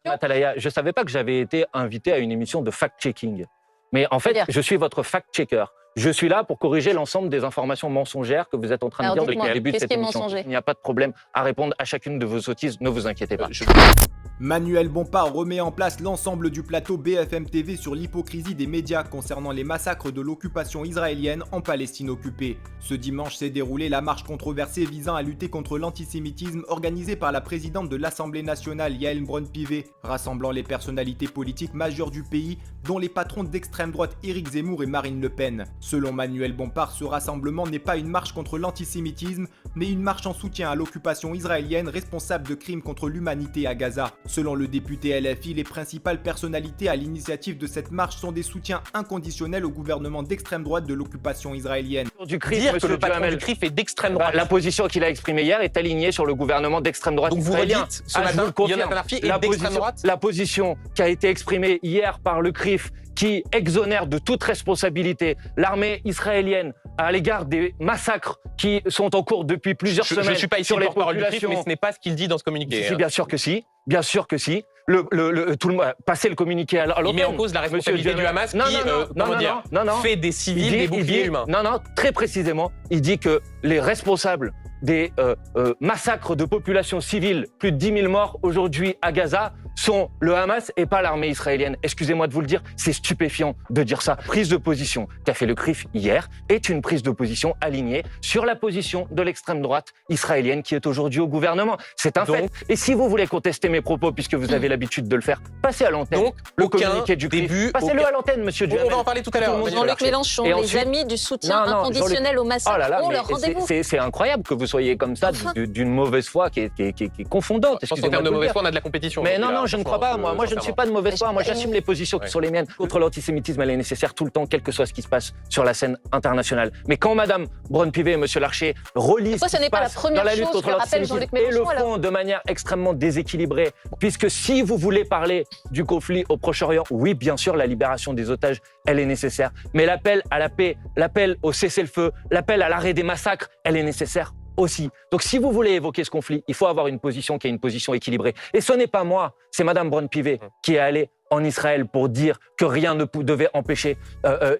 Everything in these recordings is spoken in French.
Atalaya, je ne savais pas que j'avais été invité à une émission de fact-checking. Mais en fait, je suis votre fact-checker. Je suis là pour corriger l'ensemble des informations mensongères que vous êtes en train de dire depuis le début de cette émission. Il n'y a pas de problème à répondre à chacune de vos sottises, ne vous inquiétez pas. Manuel Bompard remet en place l'ensemble du plateau BFM TV sur l'hypocrisie des médias concernant les massacres de l'occupation israélienne en Palestine occupée. Ce dimanche s'est déroulée la marche controversée visant à lutter contre l'antisémitisme organisée par la présidente de l'Assemblée nationale Yael Braun-Pivet, rassemblant les personnalités politiques majeures du pays, dont les patrons d'extrême droite Éric Zemmour et Marine Le Pen. Selon Manuel Bompard, ce rassemblement n'est pas une marche contre l'antisémitisme, mais une marche en soutien à l'occupation israélienne responsable de crimes contre l'humanité à Gaza. Selon le député LFI, les principales personnalités à l'initiative de cette marche sont des soutiens inconditionnels au gouvernement d'extrême droite de l'occupation israélienne. Dire que le patron du CRIF est d'extrême droite. La position qu'il a exprimée hier est alignée sur le gouvernement d'extrême droite. Donc vous redites ce matin, Yonatan Arfi est d'extrême droite. La position qui a été exprimée hier par le CRIF, qui exonère de toute responsabilité l'armée israélienne à l'égard des massacres qui sont en cours depuis plusieurs semaines. Je ne suis pas ici sur les porte-parole du CRIF, mais ce n'est pas ce qu'il dit dans ce communiqué. Si, bien sûr que si. Bien sûr que si. Passer le communiqué à l'antenne. Il met en cause la responsabilité du Hamas qui fait des civils des boucliers humains. Non, très précisément, il dit que les responsables des massacres de populations civiles, plus de 10 000 morts aujourd'hui à Gaza, sont le Hamas et pas l'armée israélienne. Excusez-moi de vous le dire, c'est stupéfiant de dire ça. Prise de position qu'a fait le CRIF hier est une prise de position alignée sur la position de l'extrême droite israélienne qui est aujourd'hui au gouvernement. C'est un fait. Et si vous voulez contester mes propos, puisque vous avez l'habitude de le faire, passez à l'antenne. Donc, le communiqué du CRIF. Passez-le à l'antenne, monsieur Duhamel. On va en parler tout à l'heure. Jean-Luc Mélenchon, les amis du soutien inconditionnel au massacre ont leur rendez-vous. C'est incroyable que vous soyez comme ça, d'une mauvaise foi qui est confondante. Je pense qu'en termes de mauvaise foi, on a de la compétition. Mais non, je ne crois pas. Moi, je ne suis pas de mauvaise foi. Moi, j'assume les positions qui sont les miennes. Contre l'antisémitisme, elle est nécessaire tout le temps, quel que soit ce qui se passe sur la scène internationale. Mais quand Madame Braun-Pivet et Monsieur Larcher relisent ce qui se passe dans la lutte contre l'antisémitisme et le font de manière extrêmement déséquilibrée, puisque si vous voulez parler du conflit au Proche-Orient, oui, bien sûr, la libération des otages, elle est nécessaire. Mais l'appel à la paix, l'appel au cessez-le-feu, l'appel à l'arrêt des massacres, elle est nécessaire aussi. Donc si vous voulez évoquer ce conflit, il faut avoir une position qui est une position équilibrée. Et ce n'est pas moi, c'est Madame Braun-Pivet qui est allée en Israël pour dire que rien ne devait empêcher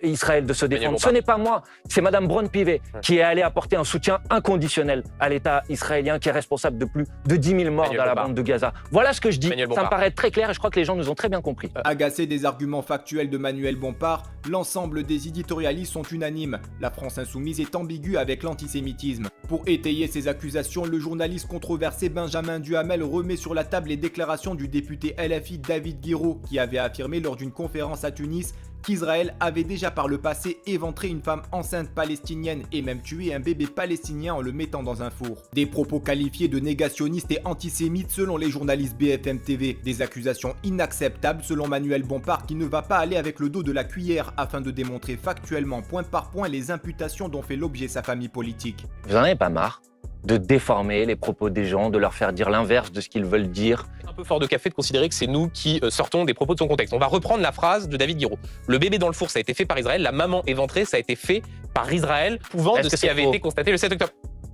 Israël de se défendre. Ce n'est pas moi, c'est Madame Braun-Pivet qui est allée apporter un soutien inconditionnel à l'État israélien qui est responsable de plus de 10 000 morts dans la bande de Gaza. Voilà ce que je dis, ça me paraît très clair et je crois que les gens nous ont très bien compris. Agacé des arguments factuels de Manuel Bompard, l'ensemble des éditorialistes sont unanimes. La France insoumise est ambiguë avec l'antisémitisme. Pour étayer ces accusations, le journaliste controversé Benjamin Duhamel remet sur la table les déclarations du député LFI David Guiraud qui avait affirmé lors d'une conférence à Tunis qu'Israël avait déjà par le passé éventré une femme enceinte palestinienne et même tué un bébé palestinien en le mettant dans un four. Des propos qualifiés de négationnistes et antisémites selon les journalistes BFM TV. Des accusations inacceptables selon Manuel Bompard qui ne va pas aller avec le dos de la cuillère afin de démontrer factuellement point par point les imputations dont fait l'objet sa famille politique. Vous en avez pas marre de déformer les propos des gens, de leur faire dire l'inverse de ce qu'ils veulent dire? Un peu fort de café de considérer que c'est nous qui sortons des propos de son contexte. On va reprendre la phrase de David Guiraud. Le bébé dans le four, ça a été fait par Israël. La maman éventrée, ça a été fait par Israël, pouvant de ce qui avait été constaté le 7 octobre.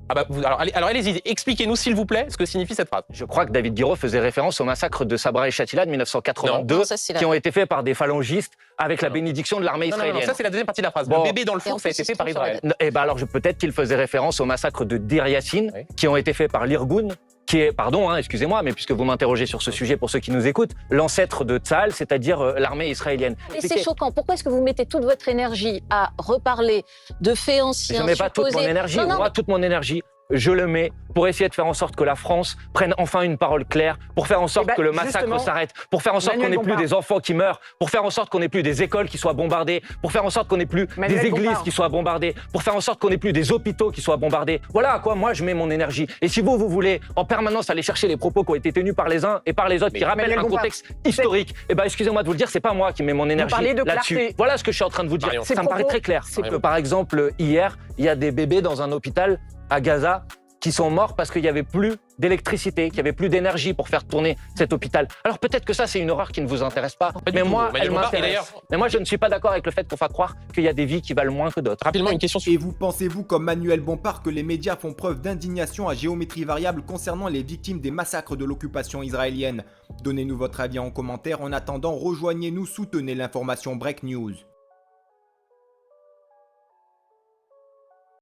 Alors allez-y, expliquez-nous s'il vous plaît ce que signifie cette phrase. Je crois que David Guiraud faisait référence au massacre de Sabra et Shatila de 1982 qui ont été faits par des phalangistes avec la bénédiction de l'armée israélienne. Ça c'est la deuxième partie de la phrase. Le bébé dans le four, ça a été fait par Israël. Alors peut-être qu'il faisait référence au massacre de Deir Yassin qui ont été faits par l'Irgun, qui est, excusez-moi, mais puisque vous m'interrogez sur ce sujet pour ceux qui nous écoutent, l'ancêtre de Tsahal, c'est-à-dire l'armée israélienne. Et c'est choquant. Pourquoi est-ce que vous mettez toute votre énergie à reparler de faits anciens? Je ne mets pas toute mon énergie. Moi, toute mon énergie, je le mets pour essayer de faire en sorte que la France prenne enfin une parole claire, pour faire en sorte que le massacre s'arrête, pour faire en sorte qu'on n'ait plus des enfants qui meurent, pour faire en sorte qu'on n'ait plus des écoles qui soient bombardées, pour faire en sorte qu'on n'ait plus des églises qui soient bombardées, pour faire en sorte qu'on n'ait plus des hôpitaux qui soient bombardés. Voilà à quoi moi je mets mon énergie. Et si vous voulez en permanence aller chercher les propos qui ont été tenus par les uns et par les autres qui rappellent un contexte historique, excusez-moi de vous le dire, c'est pas moi qui mets mon énergie là-dessus. Voilà ce que je suis en train de vous dire. Ça me paraît très clair. C'est que par exemple, hier, il y a des bébés dans un hôpital à Gaza qui sont morts parce qu'il n'y avait plus d'électricité, qu'il n'y avait plus d'énergie pour faire tourner cet hôpital. Alors peut-être que ça, c'est une horreur qui ne vous intéresse pas, mais moi, elle m'intéresse. Mais moi, je ne suis pas d'accord avec le fait qu'on fasse croire qu'il y a des vies qui valent moins que d'autres. Rapidement, une question. Et vous pensez-vous, comme Manuel Bompard, que les médias font preuve d'indignation à géométrie variable concernant les victimes des massacres de l'occupation israélienne? Donnez-nous votre avis en commentaire. En attendant, rejoignez-nous, soutenez l'information Break News.